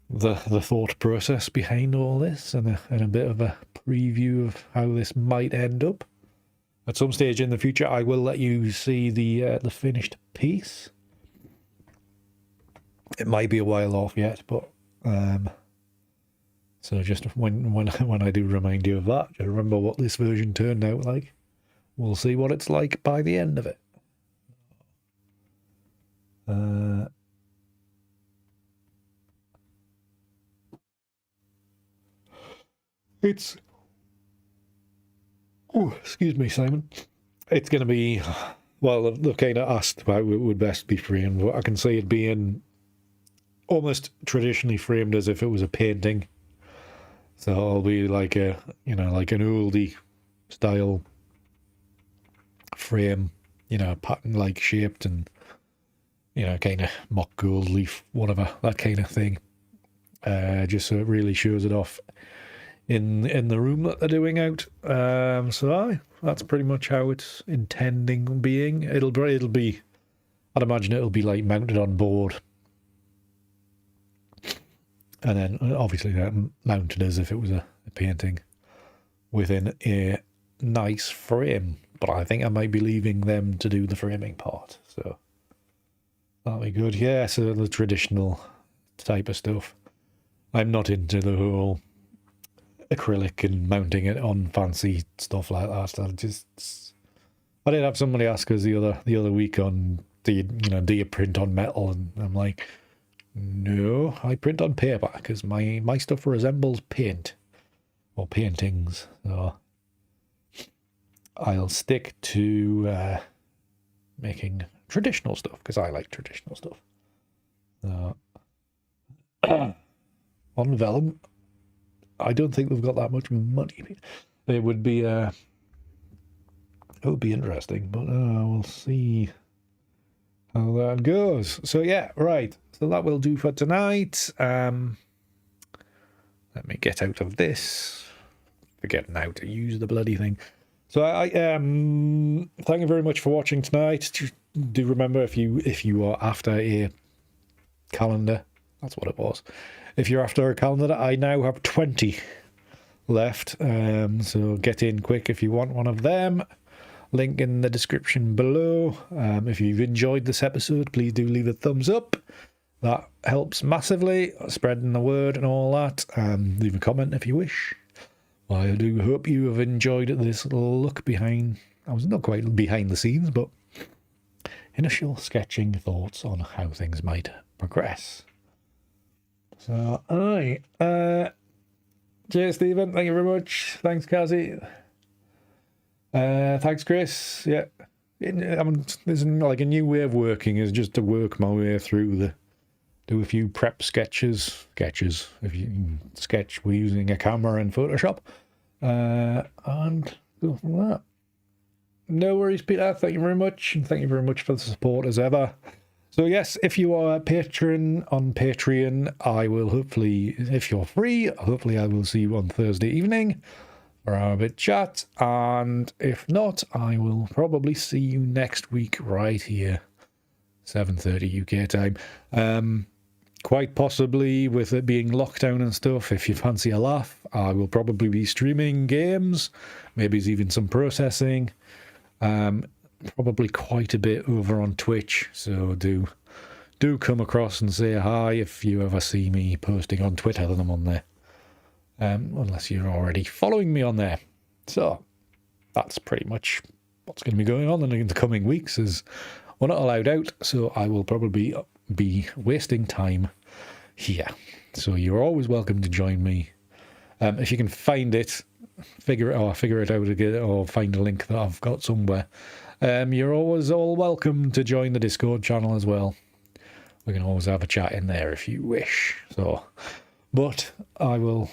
the thought process behind all this and a bit of a preview of how this might end up. At some stage in the future, I will let you see the finished piece. It might be a while off yet, but so just when I do remind you of that, just remember what this version turned out like. We'll see what it's like by the end of it. It's excuse me, Simon. It's going to be, well, they've kind of asked how it would best be framed. I can see it being almost traditionally framed as if it was a painting. So it'll be like like an oldie style frame you know, pattern like shaped and, you know, kind of mock gold leaf, whatever, that kind of thing. Just so it really shows it off in the room that they're doing out. So that's pretty much how it's intending being. It'll be, I'd imagine it'll be like mounted on board, and then obviously mounted as if it was a painting within a nice frame. But I think I might be leaving them to do the framing part, so that'll be good. Yeah, so the traditional type of stuff. I'm not into the whole acrylic and mounting it on fancy stuff like that. I did have somebody ask us the other week on, do you print on metal? And I'm like, no, I print on paper because my stuff resembles paint or paintings. So I'll stick to making traditional stuff because I like traditional stuff. On vellum, I don't think they've got that much money. It would be interesting, but we'll see how that goes. So yeah, right. So that will do for tonight. Let me get out of this. Forgetting how to use the bloody thing. So I thank you very much for watching tonight. Do remember, if you are after a calendar, that's what it was. If you're after a calendar, I now have 20 left. So get in quick if you want one of them. Link in the description below. If you've enjoyed this episode, please do leave a thumbs up. That helps massively, spreading the word and all that. Leave a comment if you wish. I do hope you have enjoyed this little look behind. I was not quite behind the scenes, but initial sketching thoughts on how things might progress. So, cheers, Stephen. Thank you very much. Thanks, Cassie. Thanks, Chris. Yeah, there's like a new way of working is just to work my way through do a few prep sketches. If you sketch, we're using a camera in Photoshop, and go from that. No worries, Peter. Thank you very much, and thank you very much for the support as ever. So yes, if you are a patron on Patreon, I will hopefully, if you're free, hopefully I will see you on Thursday evening for our bit chat. And if not, I will probably see you next week right here, 7:30 UK time. Quite possibly, with it being lockdown and stuff, if you fancy a laugh, I will probably be streaming games, maybe even some processing. Probably quite a bit over on Twitch, so do come across and say hi if you ever see me posting on Twitter, then I'm on there, unless you're already following me on there. So that's pretty much what's going to be going on in the coming weeks. Is we're not allowed out, so I will probably be wasting time here. So you're always welcome to join me if you can find it, figure it out again, or find a link that I've got somewhere. You're always all welcome to join the Discord channel as well. We can always have a chat in there if you wish. So, but I will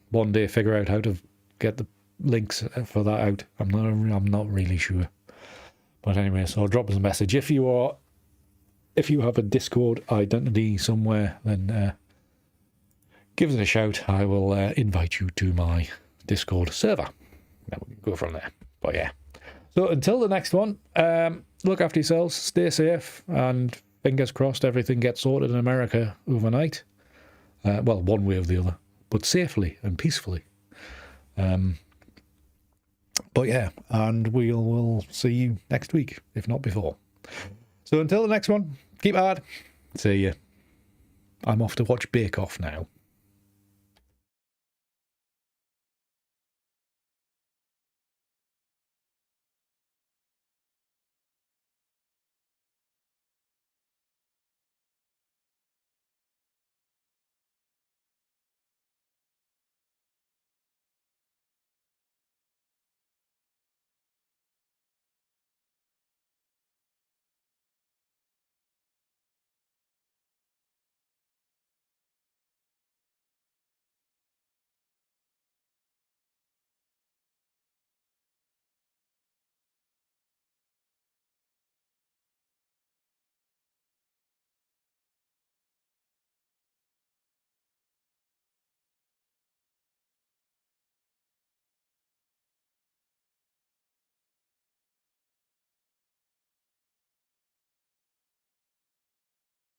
one day figure out how to get the links for that out. I'm not really sure. But anyway, so drop us a message if you have a Discord identity somewhere. Then give us a shout. I will invite you to my Discord server. Then we can go from there. But yeah. So until the next one, look after yourselves, stay safe, and fingers crossed everything gets sorted in America overnight. Well, one way or the other, but safely and peacefully. But yeah, and we'll see you next week, if not before. So until the next one, keep hard. See ya. I'm off to watch Bake Off now.